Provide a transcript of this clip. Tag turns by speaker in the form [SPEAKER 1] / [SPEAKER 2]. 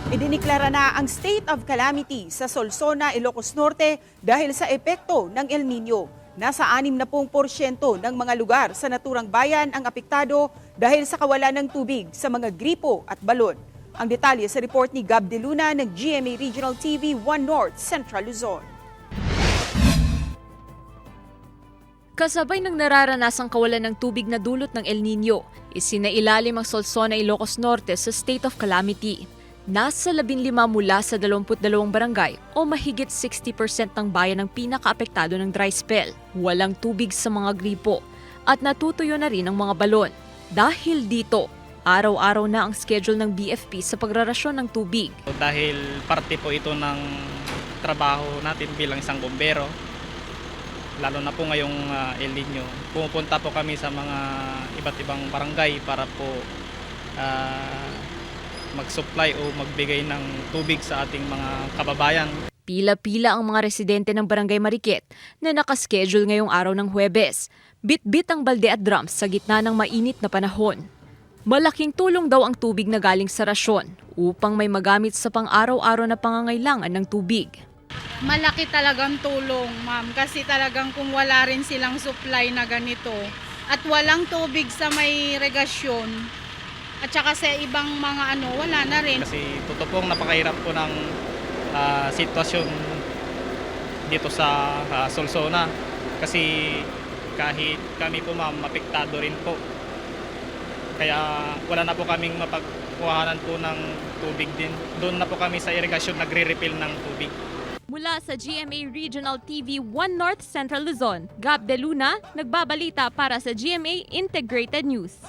[SPEAKER 1] Idiniklara na ang state of calamity sa Solsona, Ilocos Norte dahil sa epekto ng El Nino. Nasa 60% ng mga lugar sa naturang bayan ang apektado dahil sa kawalan ng tubig sa mga gripo at balon. Ang detalye sa report ni Gab De Luna ng GMA Regional TV 1 North Central Luzon.
[SPEAKER 2] Kasabay ng nararanasang kawalan ng tubig na dulot ng El Nino, isinailalim ang Solsona, Ilocos Norte sa state of calamity. Nasa 15 mula sa 22 barangay o mahigit 60% ng bayan ang pinakaapektado ng dry spell. Walang tubig sa mga gripo at natutuyo na rin ang mga balon. Dahil dito, araw-araw na ang schedule ng BFP sa pagrarasyon ng tubig.
[SPEAKER 3] Dahil parte po ito ng trabaho natin bilang isang bombero, lalo na po ngayong El Nino, pumupunta po kami sa mga iba't ibang barangay para po mag-supply o magbigay ng tubig sa ating mga kababayan.
[SPEAKER 2] Pila-pila ang mga residente ng Barangay Mariquet na nakaschedule ngayong araw ng Huwebes. Bit-bit ang balde at drums sa gitna ng mainit na panahon. Malaking tulong daw ang tubig na galing sa rasyon upang may magamit sa pang-araw-araw na pangangailangan ng tubig.
[SPEAKER 4] Malaki talagang tulong, ma'am, kasi talagang kung wala rin silang supply na ganito at walang tubig sa may regasyon at saka sa ibang mga wala na rin.
[SPEAKER 3] Kasi totoo pong napakahirap po ng sitwasyon dito sa Solsona. Kasi kahit kami po ma'am, apektado rin po. Kaya wala na po kaming mapagkuhanan po ng tubig din. Doon na po kami sa irigasyon nagre-refill ng tubig.
[SPEAKER 2] Mula sa GMA Regional TV 1 North Central Luzon, Gab De Luna, nagbabalita para sa GMA Integrated News.